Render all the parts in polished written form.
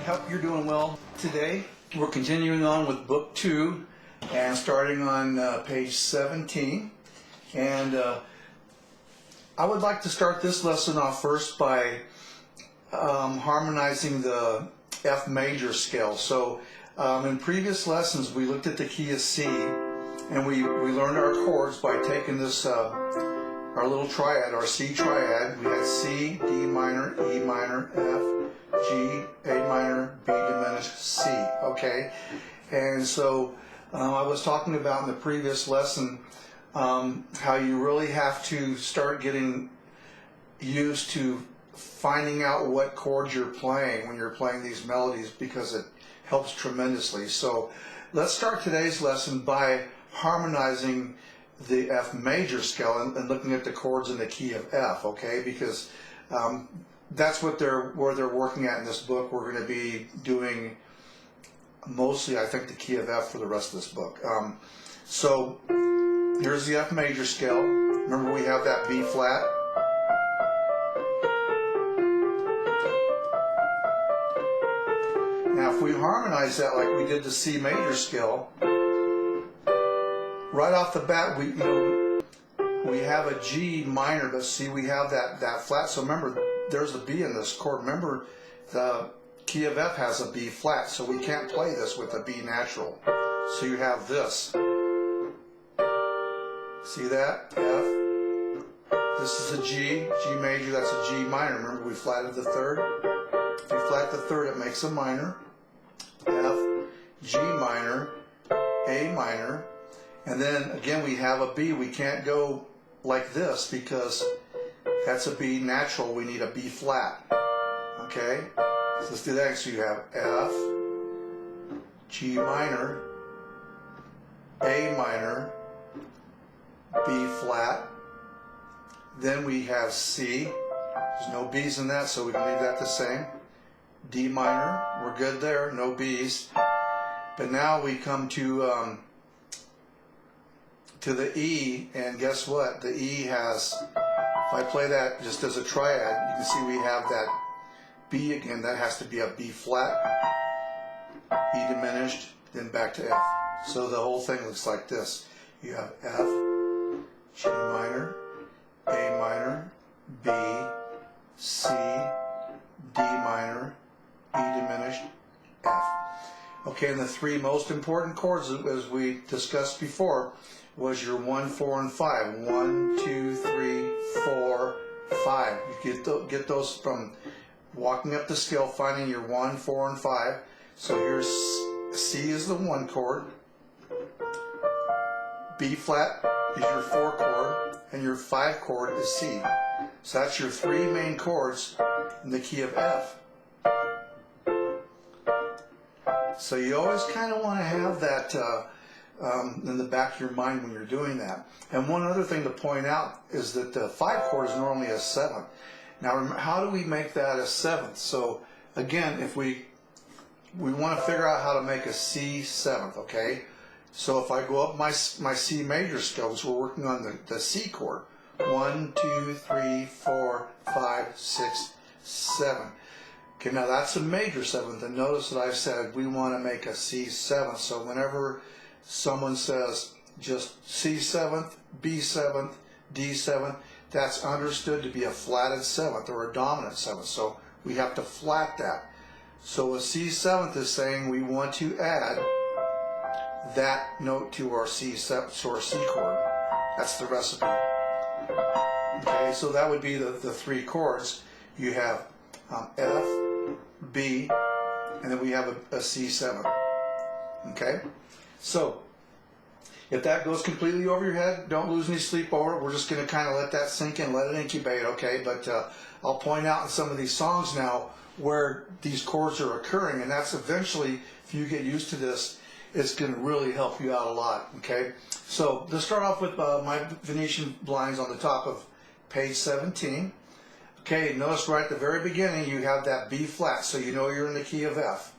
Hope you're doing well today. We're continuing on with book 2 and starting on page 17. And I would like to start this lesson off first by harmonizing the F major scale. So in previous lessons we looked at the key of C, and we learned our chords by taking this our little triad, our C triad. We had C, D minor, E minor, F, G, A minor, B diminished, C, okay? And so I was talking about in the previous lesson how you really have to start getting used to finding out what chords you're playing when you're playing these melodies, because it helps tremendously. So let's start today's lesson by harmonizing the F major scale and looking at the chords in the key of F, okay? Because that's what they're working at in this book. We're going to be doing mostly, I think, the key of F for the rest of this book. So here's the F major scale. Remember, we have that B flat. Now if we harmonize that like we did the C major scale, right off the bat we have a G minor, but see, we have that flat. So remember, there's a B in this chord. Remember, the key of F has a B flat, so we can't play this with a B natural. So you have this. See that? F. This is a G major, that's a G minor. Remember, we flatted the third. If you flat the third, it makes a minor. F, G minor, A minor, and then again we have a B. We can't go like this because that's a B natural. We need a B flat. Okay? So let's do that. So you have F, G minor, A minor, B flat. Then we have C. There's no B's in that, so we can leave that the same. D minor, we're good there, no B's. But now we come to the E, and guess what? The E has, if I play that just as a triad, you can see we have that B again. That has to be a B flat, E diminished, then back to F. So the whole thing looks like this. You have F, G minor, A minor, B, C, D minor, E diminished, F. Okay, and the three most important chords, as we discussed before, was your 1, 4, and 5. 1, 2, 3, 4, 5. You get those from walking up the scale, finding your 1, 4, and 5. So here's C is the 1 chord, B flat is your 4 chord, and your 5 chord is C. So that's your three main chords in the key of F. So you always kind of want to have that in the back of your mind when you're doing that. And one other thing to point out is that the 5 chord is normally a 7th. Now how do we make that a 7th? So again, if we want to figure out how to make a C 7th, okay? So if I go up my C major scale, so we're working on the C chord. 1, 2, 3, 4, 5, 6, 7. Okay, now that's a major 7th, and notice that I've said we want to make a C 7th. So whenever someone says just C 7th, B 7th, D 7th, that's understood to be a flatted 7th or a dominant 7th. So we have to flat that. So a C 7th is saying we want to add that note to our C chord. That's the recipe. Okay, so that would be the three chords. You have F, B, and then we have a C 7. Okay? So, if that goes completely over your head, don't lose any sleep over it. We're just going to kind of let that sink in, let it incubate, okay? But I'll point out in some of these songs now where these chords are occurring, and that's eventually, if you get used to this, it's going to really help you out a lot, okay? So, let's start off with my Venetian blinds on the top of page 17. Okay, notice right at the very beginning you have that B flat, so you know you're in the key of F.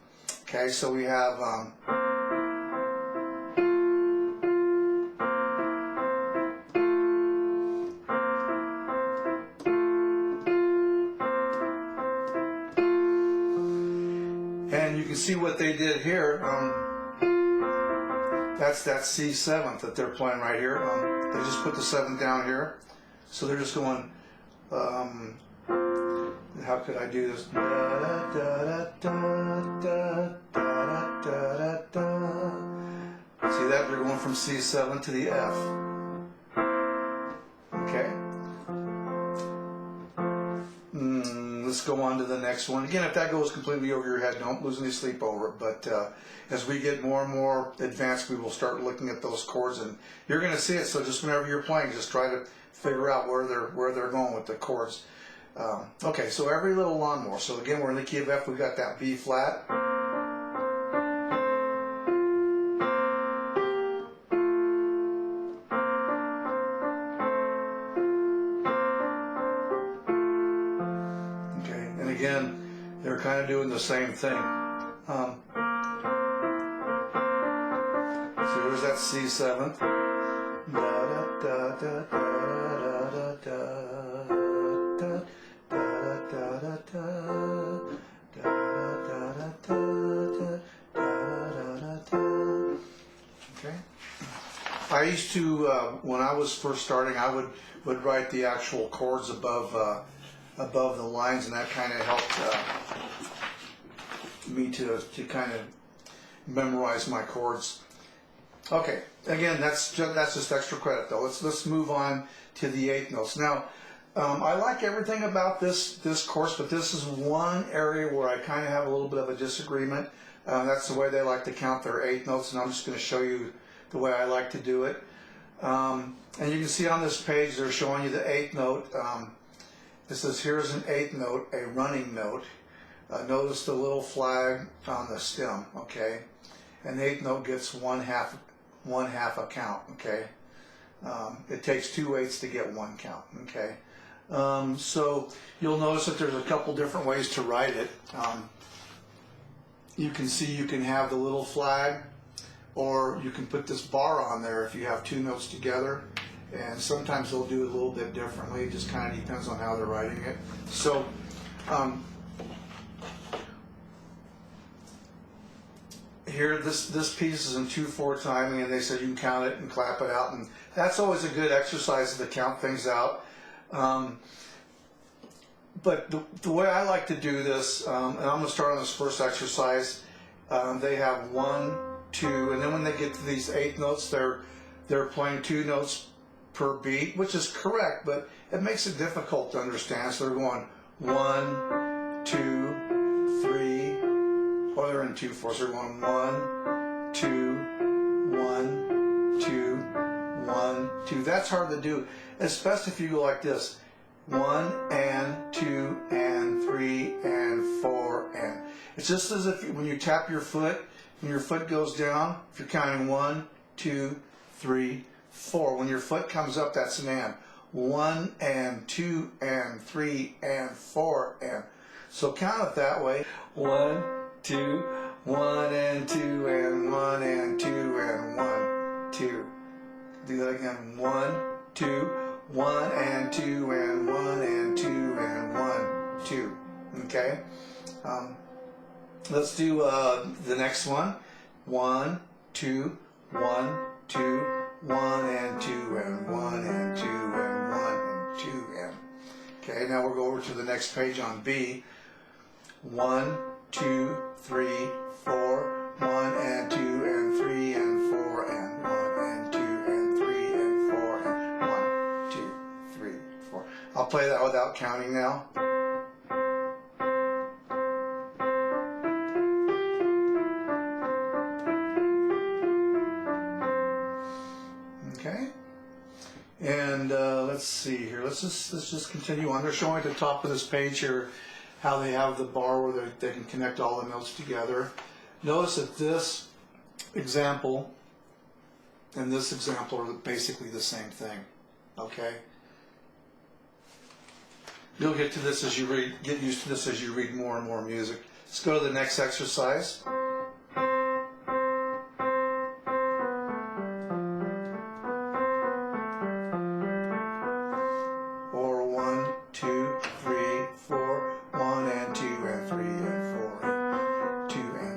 Okay, so we have And you can see what they did here. That's that C7 that they're playing right here. They just put the 7th down here. So they're just going, how could I do this? See that? They're going from C7 to the F. Okay. Let's go on to the next one. Again, if that goes completely over your head, don't lose any sleep over it. But as we get more and more advanced, we will start looking at those chords, and you're going to see it. So just whenever you're playing, just try to figure out where they're going with the chords. Okay, so every little lawnmower. So again, we're in the key of F. We've got that B flat. Okay, and again, they're kind of doing the same thing. So there's that C7. Okay. I used to, when I was first starting, I would write the actual chords above the lines, and that kind of helped me to kind of memorize my chords. Okay, again, that's just extra credit though. Let's move on to the 8th notes. Now, I like everything about this course, but this is one area where I kind of have a little bit of a disagreement. That's the way they like to count their 8th notes, and I'm just going to show you the way I like to do it. And you can see on this page they're showing you the 8th note. It says here's an 8th note, a running note. Notice the little flag on the stem, okay? And the 8th note gets one half a count, okay? It takes 2 8s to get 1 count, okay? So you'll notice that there's a couple different ways to write it. You can see you can have the little flag, or you can put this bar on there if you have 2 notes together. And sometimes they'll do it a little bit differently. It just kind of depends on how they're writing it. So here, this piece is in 2/4 timing, and they said you can count it and clap it out, and that's always a good exercise to count things out. But the way I like to do this, and I'm going to start on this first exercise. They have 1, 2, and then when they get to these 8th notes, they're playing 2 notes per beat, which is correct, but it makes it difficult to understand. So they're going 1, 2, 3, or they're in 2/4. So they're going 1, 2, 1, 2, 1, 2. That's hard to do, especially if you go like this: 1 and 2 and 3 and 4 and. It's just as if when you tap your foot, when your foot goes down, if you're counting 1, 2, 3, 4. When your foot comes up, that's an and. 1 and 2 and 3 and 4 and. So count it that way. 1, 2, 1 and 2 and 1 and 2 and 1, 2. Do that again. 1, 2, 1 and 2 and 1 and 2 and 1, 2. Okay. Let's do the next one. 1, 2, 1, 2, 1 and 2 and 1 and 2 and 1 and 2 and. Okay, now we'll go over to the next page on B. 1, 2, 3, 4, 1 and 2 and 3 and 4 and 1 and 2 and 3 and 4 and 1, 2, 3, 4. I'll play that without counting now. Okay, and let's see here. Let's just continue on. They're showing at the top of this page here how they have the bar where they can connect all the notes together. Notice that this example and this example are basically the same thing. Okay. You'll get to this as you read. Get used to this as you read more and more music. Let's go to the next exercise. Or 1, 2, 3, 4, 1 and 2 and 3 and 4 and 2 and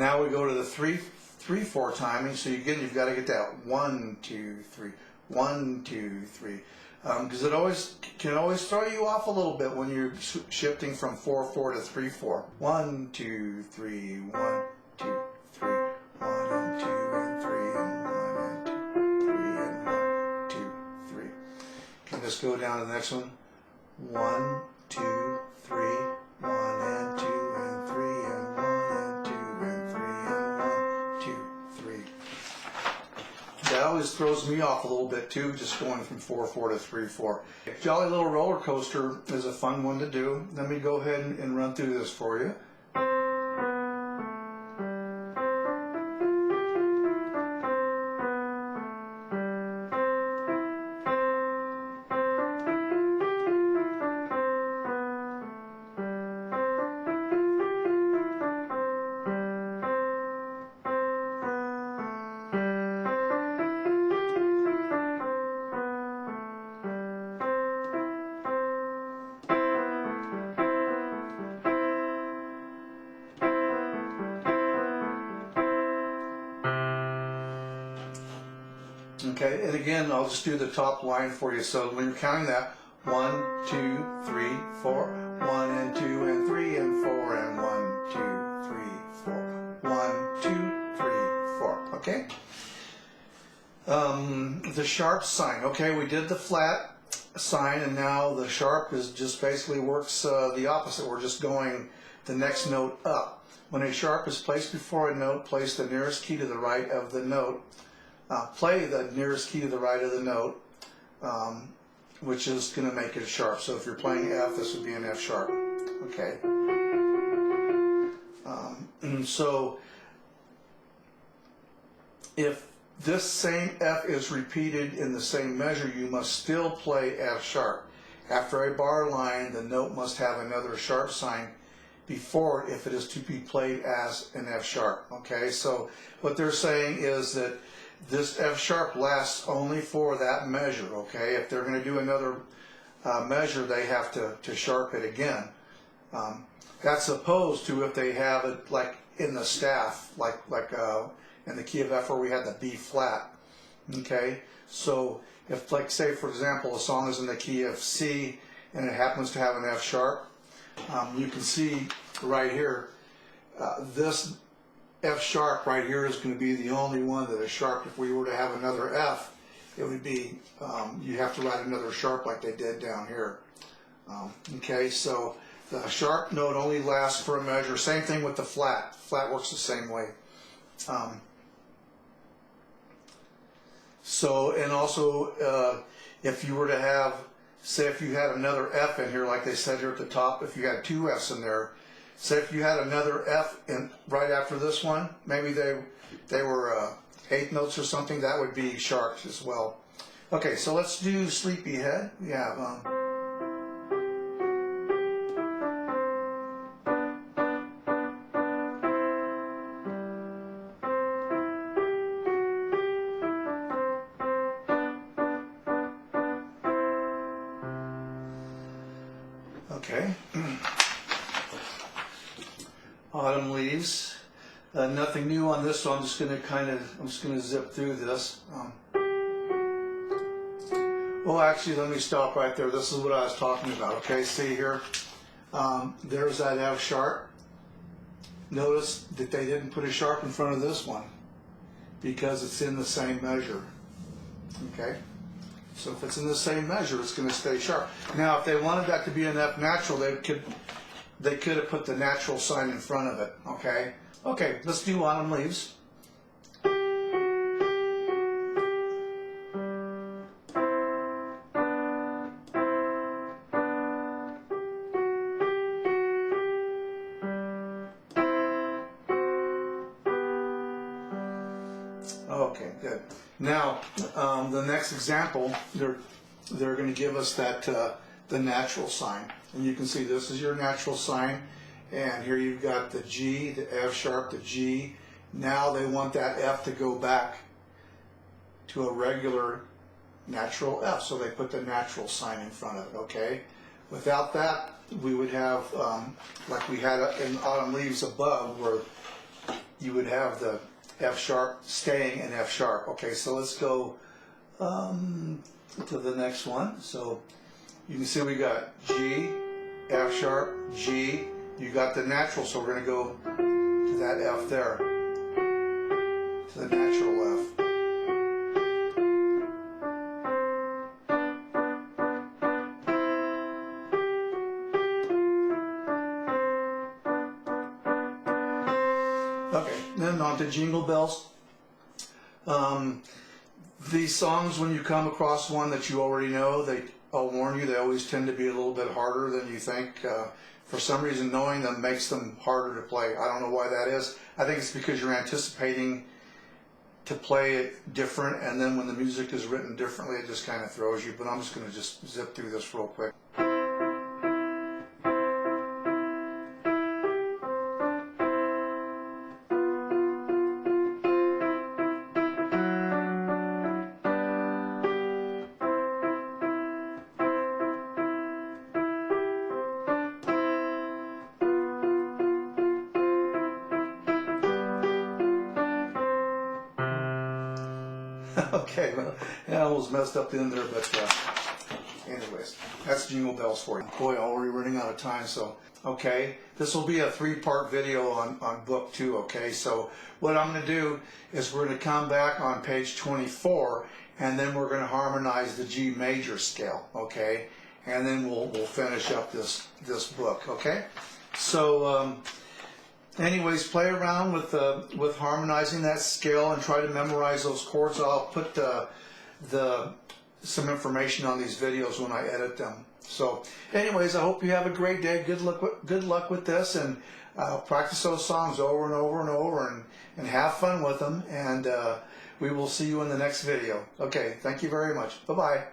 Now we go to the 3/4 timing. So again, you've got to get that 1, 2, 3, 1, 2, 3, because it can always throw you off a little bit when you're shifting from 4/4 to 3/4. 1, 2, 3, 1, 2, 3, 1 and 2 and 3 and 1 and 2, 3 and 1, 2, 3. Can this go down to the next one? 1, 2, 3, 1 and 2 and 3 and 1 and 2 and 3 and 1, 2, 3. That always throws me off a little bit too, just going from 4/4 to 3/4. Jolly Little Roller Coaster is a fun one to do. Let me go ahead and run through this for you. Okay, and again, I'll just do the top line for you. So when you're counting that, 1, 2, 3, 4, 1 and 2 and 3 and 4 and 1, 2, 3, 4, 1, 2, 3, 4. Okay. The sharp sign. Okay, we did the flat sign, and now the sharp is just basically works the opposite. We're just going the next note up. When a sharp is placed before a note, place the nearest key to the right of the note. Play the nearest key to the right of the note, which is going to make it sharp. So if you're playing F, this would be an F sharp. Okay. And so if this same F is repeated in the same measure, you must still play F sharp. After a bar line, the note must have another sharp sign before it if it is to be played as an F sharp. Okay, so what they're saying is that this F sharp lasts only for that measure. Okay, if they're going to do another measure, they have to sharp it again. That's opposed to if they have it like in the staff, like in the key of F where we had the B flat. Okay, so if, like, say for example, a song is in the key of C and it happens to have an F sharp, you can see right here this F sharp right here is going to be the only one that is sharp. If we were to have another F, it would be, you have to write another sharp like they did down here. Okay, so the sharp note only lasts for a measure. Same thing with the flat. Flat works the same way. So, and also, if you were to have, say if you had another F in here, like they said here at the top, if you had two Fs in there, say if you had another F in right after this one, maybe they were eighth notes or something, that would be sharps as well. Okay, so let's do Sleepyhead. Yeah. Okay. Autumn Leaves. Nothing new on this, so I'm just going to zip through this. Well, actually, let me stop right there. This is what I was talking about. Okay, see here. There's that F sharp. Notice that they didn't put a sharp in front of this one because it's in the same measure. Okay. So if it's in the same measure, it's going to stay sharp. Now, if they wanted that to be an F natural, they could have put the natural sign in front of it. Okay. Okay. Let's do Autumn Leaves. Okay, good. Now, the next example, they're going to give us that the natural sign, and you can see this is your natural sign, and here you've got the G, the F sharp, the G. Now they want that F to go back to a regular natural F, so they put the natural sign in front of it. Okay. Without that, we would have like we had in Autumn Leaves above, where you would have the F sharp staying in F sharp. Okay, so let's go to the next one. So you can see we got G, F sharp, G. You got the natural, so we're going to go to that F there, to the natural F. Okay, then on to Jingle Bells. These songs, when you come across one that you already know, I'll warn you, they always tend to be a little bit harder than you think. For some reason, knowing them makes them harder to play. I don't know why that is. I think it's because you're anticipating to play it different, and then when the music is written differently, it just kind of throws you. But I'm just going to just zip through this real quick. Okay, well, yeah, I almost messed up the end there, but anyways, that's Jingle Bells for you. Boy, already running out of time, so, okay. This will be a 3-part video on book 2, okay? So what I'm going to do is we're going to come back on page 24, and then we're going to harmonize the G major scale, okay? And then we'll finish up this book, okay? So, anyways, play around with harmonizing that scale and try to memorize those chords. I'll put some information on these videos when I edit them. So, anyways, I hope you have a great day. Good luck with this, and practice those songs over and over and over, and have fun with them. And we will see you in the next video. Okay, thank you very much. Bye bye.